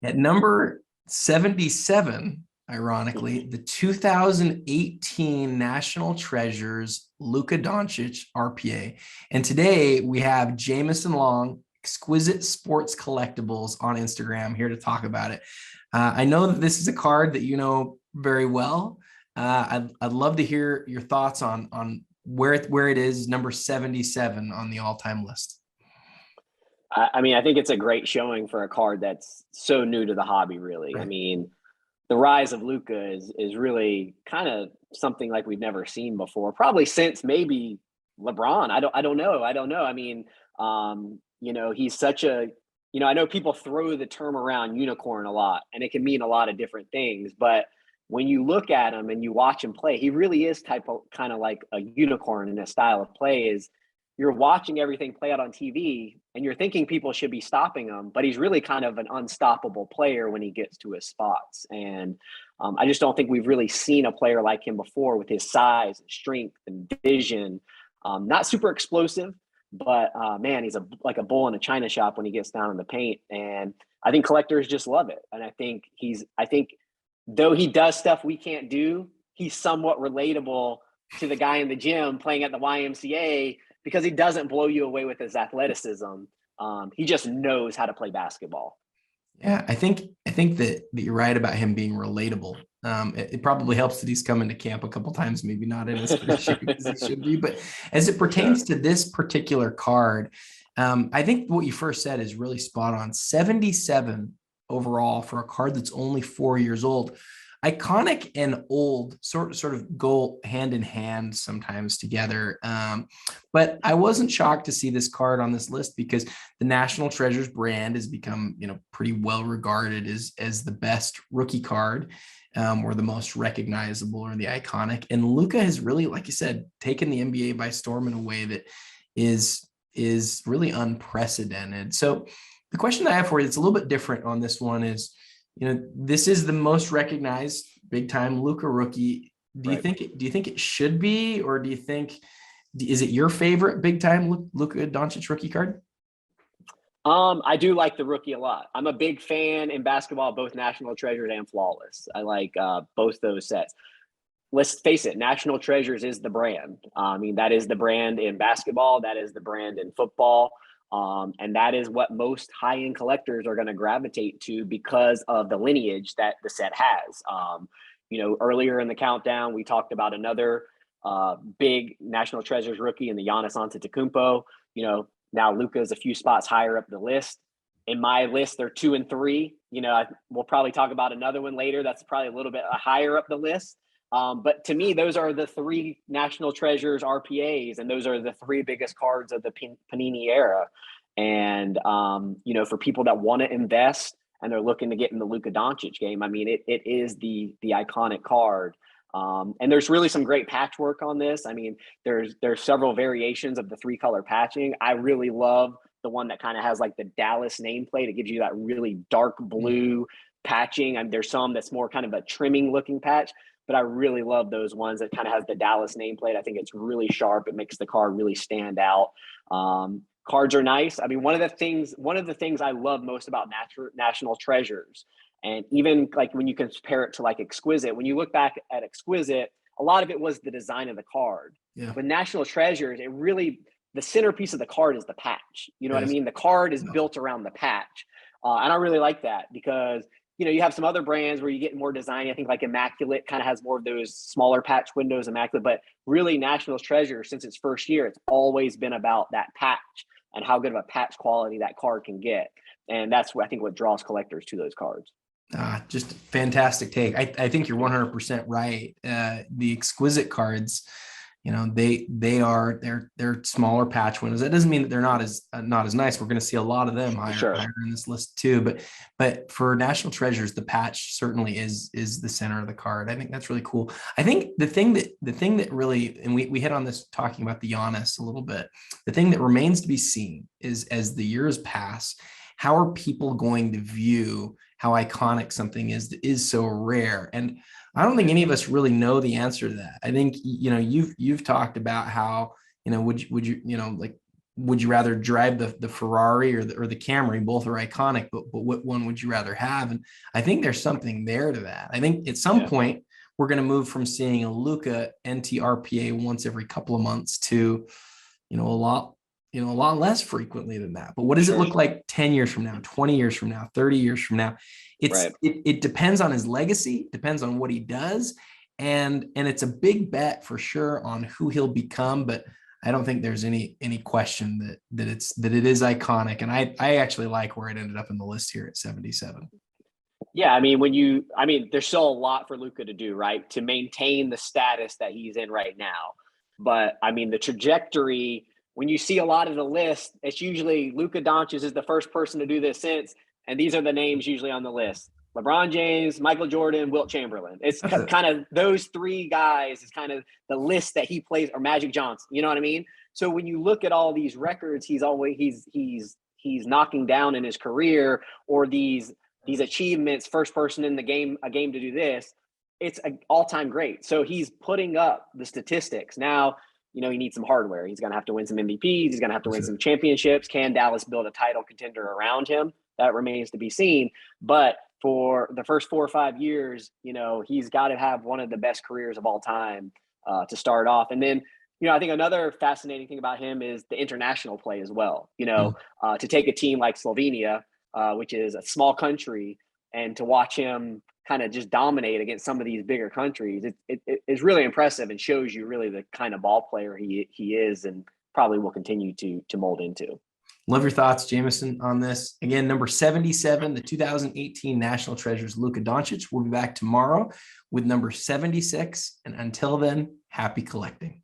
At number 77, ironically, the 2018 National Treasures Luka Doncic RPA. And today we have Jamison Long, Exquisite Sports Collectibles on Instagram, here to talk about it. I know that this is a card that you know very well. I'd love to hear your thoughts on where it is, number 77 on the all-time list. I mean, I think it's a great showing for a card that's so new to the hobby, really. Right. I mean, the rise of Luka is really kind of something like we've never seen before, probably since maybe LeBron. I don't know. I mean, he's such a, I know people throw the term around unicorn a lot, and it can mean a lot of different things, but when you look at him and you watch him play, he really is kind of like a unicorn in his style of play. Is you're watching everything play out on TV and you're thinking people should be stopping him, but he's really kind of an unstoppable player when he gets to his spots. And I just don't think we've really seen a player like him before, with his size and strength and vision. Not super explosive, but man, he's like a bull in a china shop when he gets down in the paint. And I think collectors just love it. And I think though he does stuff we can't do, he's somewhat relatable to the guy in the gym playing at the YMCA, because he doesn't blow you away with his athleticism. He just knows how to play basketball. Yeah, I think that you're right about him being relatable. It probably helps that he's come into camp a couple times, maybe not in as good shape as he should be. But as it pertains to this particular card, I think what you first said is really spot on. 77 overall for a card that's only 4 years old. Iconic and old sort of go hand in hand sometimes together. But I wasn't shocked to see this card on this list, because the National Treasures brand has become, pretty well regarded as the best rookie card, or the most recognizable, or the iconic. And Luka has really, like you said, taken the NBA by storm in a way that is really unprecedented. So the question I have for you, it's a little bit different on this one, is, this is the most recognized big time Luka rookie. Do you think it should be, or is it your favorite big time Luka Doncic rookie card? I do like the rookie a lot. I'm a big fan in basketball, both National Treasures and Flawless. I like both those sets. Let's face it, National Treasures is the brand. I mean, that is the brand in basketball. That is the brand in football. And that is what most high-end collectors are going to gravitate to, because of the lineage that the set has. Earlier in the countdown, we talked about another big National Treasures rookie in the Giannis Antetokounmpo. Now Luka is a few spots higher up the list. In my list, they're 2 and 3. We'll probably talk about another one later that's probably a little bit higher up the list. But to me, those are the 3 National Treasures RPAs, and those are the 3 biggest cards of the Panini era. And, for people that want to invest and they're looking to get in the Luka Doncic game, I mean, it is the iconic card. And there's really some great patchwork on this. I mean, there's several variations of the 3-color patching. I really love the one that kind of has like the Dallas nameplate. It gives you that really dark blue patching. And there's some that's more kind of a trimming looking patch, but I really love those ones that kind of has the Dallas nameplate. I think it's really sharp. It makes the card really stand out. Cards are nice. I mean, one of the things I love most about National Treasures, and even like when you compare it to like Exquisite, when you look back at Exquisite, a lot of it was the design of the card. Yeah. With National Treasures, the centerpiece of the card is the patch. You know what I mean? The card is built around the patch. And I really like that, because you have some other brands where you get more design. I think like Immaculate kind of has more of those smaller patch windows, Immaculate, but really National Treasure, since its first year, it's always been about that patch and how good of a patch quality that card can get. And that's what I think what draws collectors to those cards. Just fantastic take. I think you're 100% right. The Exquisite cards, they're smaller patch windows. That doesn't mean that they're not as nice. We're going to see a lot of them higher in this list too. But for National Treasures, the patch certainly is the center of the card. I think that's really cool. I think the thing that really, and we hit on this talking about the Giannis a little bit, the thing that remains to be seen is, as the years pass, how are people going to view how iconic something is that is so rare? And I don't think any of us really know the answer to that. I think, you've talked about how, would you, like would you rather drive the Ferrari or the Camry? Both are iconic, but what one would you rather have? And I think there's something there to that. I think at some point we're going to move from seeing a Luka NT RPA once every couple of months to, a lot less frequently than that. But what does it look like 10 years from now, 20 years from now, 30 years from now? It depends on his legacy, depends on what he does. And it's a big bet for sure on who he'll become, but I don't think there's any question that it is iconic. And I actually like where it ended up in the list here at 77. Yeah, I mean, there's still a lot for Luka to do, right? To maintain the status that he's in right now. But I mean, the trajectory, when you see a lot of the list, it's usually Luka Doncic is the first person to do this since, and these are the names usually on the list. LeBron James, Michael Jordan, Wilt Chamberlain. It's kind of those three guys is kind of the list that he plays, or Magic Johnson. You know what I mean? So when you look at all these records, he's knocking down in his career, or these achievements, first person in a game to do this, it's an all-time great. So he's putting up the statistics. Now, he needs some hardware. He's going to have to win some MVPs. He's going to have to win some championships. Can Dallas build a title contender around him? That remains to be seen. But for the first 4 or 5 years, he's got to have one of the best careers of all time to start off. And then, I think another fascinating thing about him is the international play as well. To take a team like Slovenia, which is a small country, and to watch him kind of just dominate against some of these bigger countries, it is really impressive and shows you really the kind of ball player he is and probably will continue to mold into. Love your thoughts, Jamison, on this. Again, number 77, the 2018 National Treasures, Luka Doncic. We'll be back tomorrow with number 76. And until then, happy collecting.